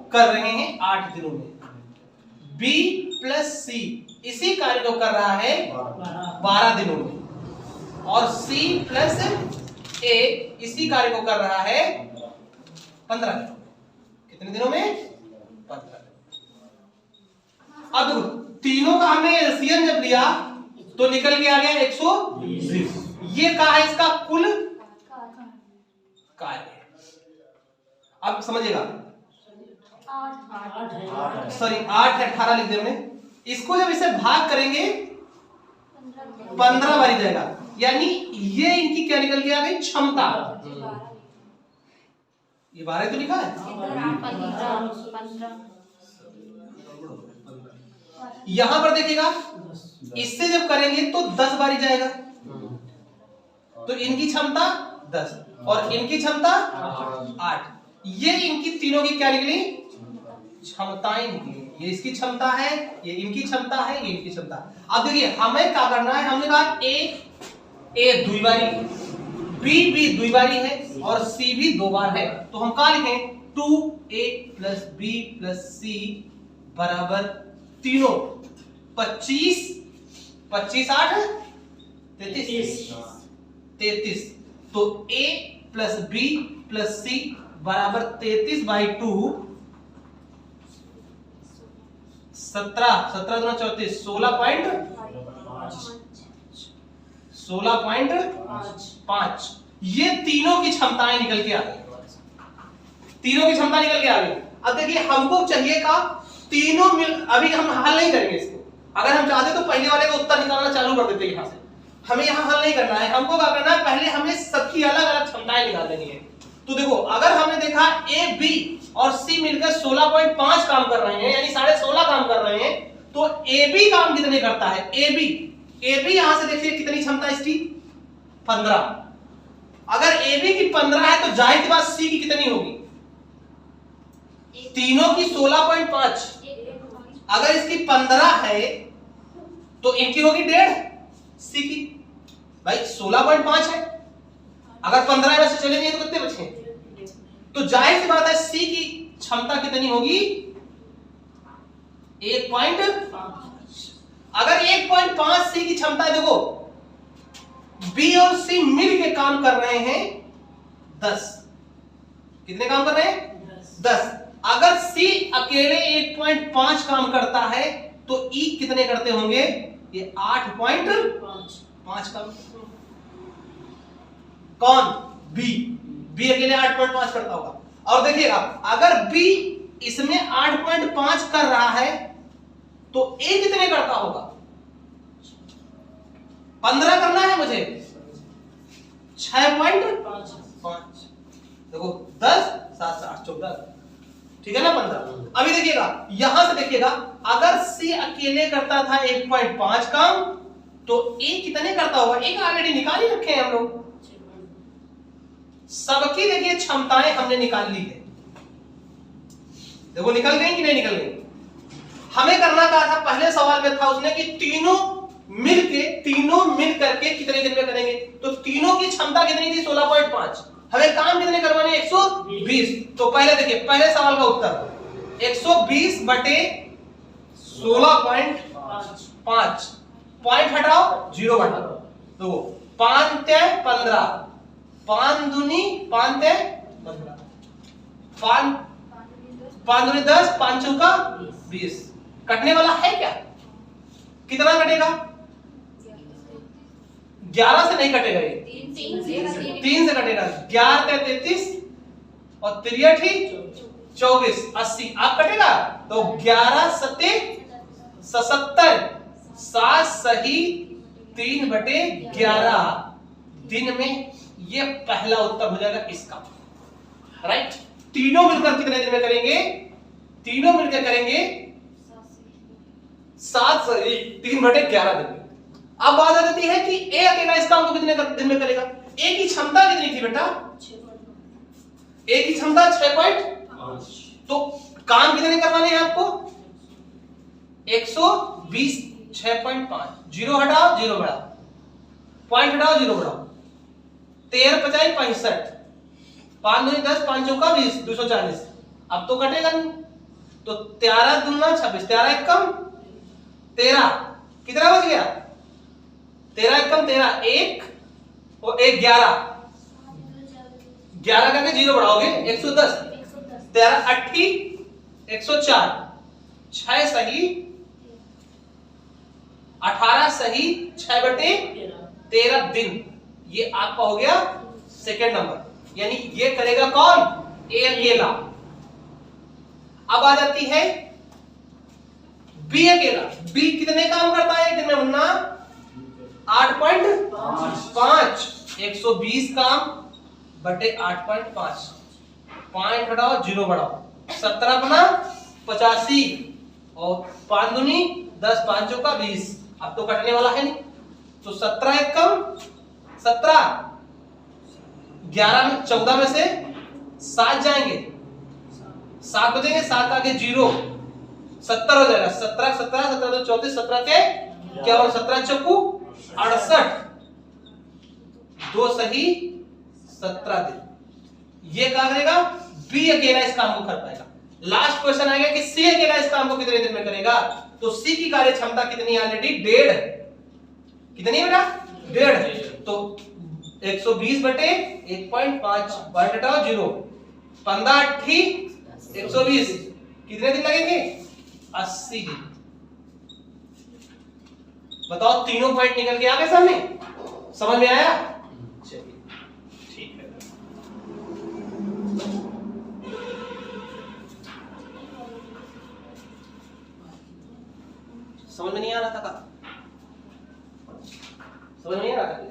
कर रहे हैं 8 दिनों में, B प्लस C इसी कार्य को कर रहा है 12 दिनों में, और C प्लस A इसी कार्य को कर रहा है 15 दिनों में। कितने दिनों में? 15 दिनों। अब तीनों का हमने एलसीएम जब लिया तो निकल के आ गया 120। ये क्या है? इसका कुल कार्य। अब समझिएगा, सॉरी 8 है, 18 लिख दिया हमने। इसको जब इसे भाग करेंगे 15 बारी जाएगा, यानी ये इनकी क्या निकल के आ गई? क्षमता। ये 12 तो लिखा है, यहां पर देखिएगा इससे जब करेंगे तो 10 बारी जाएगा, तो इनकी क्षमता 10 और इनकी क्षमता 8। ये इनकी तीनों की क्या निकली? क्षमताएं निकली। ये इसकी क्षमता है, ये इनकी क्षमता है, ये इनकी क्षमता। अब देखिए हमें क्या करना है, हमने कहा ए द्विबारी, बी द्विबारी है और सी भी 2 बार है, तो हम क्या लिखें? 2a प्लस बी प्लस सी बराबर तीनों 25 25 8 33। तो a प्लस बी प्लस सी बराबर 33/2, 17 17 दूना 34, 16.5। ये तीनों की क्षमताएं निकल के आ गई, तीनों की क्षमता निकल के आ गई। अब देखिए हमको चाहिए का तीनों मिल, अभी हम हल नहीं करेंगे इसको, अगर हम चाहते तो पहले वाले का उत्तर निकालना चालू कर देते यहां से। हमें यहां हल नहीं करना है, हमको क्या करना है, पहले हमें सबकी अलग अलग क्षमताएं निकाल देनी है। तो देखो अगर हमने देखा ए बी और सी मिलकर 16.5 काम कर रहे हैं, यानी 16.5 काम कर रहे हैं, तो ए बी काम कितने करता है? ए बी यहां से देखिए कितनी क्षमता इसकी? 15। अगर ए बी की 15 है तो जाहिर सी बात सी की कितनी होगी? तीनों की 16.5। अगर इसकी 15 है तो इनकी होगी 1.5, सी की भाई 16.5 है, अगर 15 में से चलेंगे तो कितने बचे? तो जाहिर सी बात है सी की क्षमता कितनी होगी? 1.5। अगर 1.5 सी की क्षमता है, देखो बी और सी मिल के काम कर रहे हैं 10। कितने काम कर रहे हैं? 10। अगर सी अकेले 1.5 काम करता है तो ई कितने करते होंगे? ये 8.5 काम। कौन? बी अकेले 8.5 करता होगा। और देखिएगा अगर बी इसमें 8.5 कर रहा है तो ए कितने करता होगा? 15 करना है मुझे, 6.5। देखो 10 7 8 14, ठीक है ना 15। अभी देखिएगा यहां से देखिएगा, अगर सी अकेले करता था 1.5 काम तो ए कितने करता होगा? एक ऑलरेडी निकाल ही रखे हैं हम लोग। सबकी देखिए क्षमताएं हमने निकाल ली है, देखो निकल गई कि नहीं निकल गई? हमें करना क्या था? पहले सवाल में था उसने कि तीनों मिल करके कितने दिन में करेंगे, तो तीनों की क्षमता कितनी थी? 16.5। हमें काम कितने करवाने? 120। तो पहले देखिए पहले सवाल का उत्तर 120 बटे 16.5, पॉइंट हटाओ 0 बटा दो, तो 5 × 15, 5 दूनी 5 × 15, 5 दूनी 10, 5 चौका 20। कटने वाला है क्या? कितना कटेगा? 11 से नहीं कटेगा, ये 3 से कटेगा। 11 × 33 और 3 24, 80। आप कटेगा तो 11 सत्ते 77, 7 सही 3/11 दिन में। ये पहला उत्तर हो जाएगा इसका, राइट। तीनों मिलकर कितने दिन में करेंगे? तीनों मिलकर करेंगे 7 सही 3/11 दिन में। अब बात आ जाती है कि ए अकेला इस काम को कितने दिन में करेगा? ए की क्षमता कितनी थी बेटा? ए की क्षमता 6.5। तो काम कितने करवाने हैं आपको? 120 6.5, 0 हटाओ 0 बढ़ाओ, पॉइंट हटाओ 0 बढ़ाओ, 13 × 5 = 65, 5 दूनी 10, 5 चौका 20, 240। अब तो कटेगा नहीं, तो 13 दूना 26, 13 एकम 13, कितना बच गया? 13 एकम 13, 1 और 1 11, 11 करके 0 बढ़ाओगे 110, 13 80 104, 6 सही 18 सही 6/13 दिन। ये आपका हो गया सेकेंड नंबर, यानी ये करेगा कौन? ए अकेला। अब आ जाती है बी अकेला। बी कितने काम करता है एक दिन में मुन्ना? 8.5, 120 काम बटे 8.5, 5 हटाओ 0 बढ़ाओ, 17 बना 85 और 5 दूनी 10, 5 का 20। अब तो कटने वाला है नहीं, तो 17 एकम 17, 11 में 14 में से 7 जाएंगे, 7 बचेंगे, 7 आगे 0, 70 हो जाएगा। 17 17 17 तो 34, 17 के क्या होगा? 17 चौकू 68, 2 सही 17 दिन। ये क्या करेगा? बी अकेला इस काम को कर पाएगा। लास्ट क्वेश्चन आएगा कि सी अकेला इस काम को कितने दिन में करेगा? तो सी की कार्य क्षमता कितनी है? ऑलरेडी 1.5। कितनी है बेटा? 1.5। तो 120 बटे 1.5 बटाओ 0, 15 8 120, कितने दिन लगेंगे? 80 दिन। बताओ, तीनों पॉइंट निकल के आ गए सामने? समझ में आया? चलिए ठीक है। समझ में नहीं आ रहा था? समझ में नहीं आ रहा था?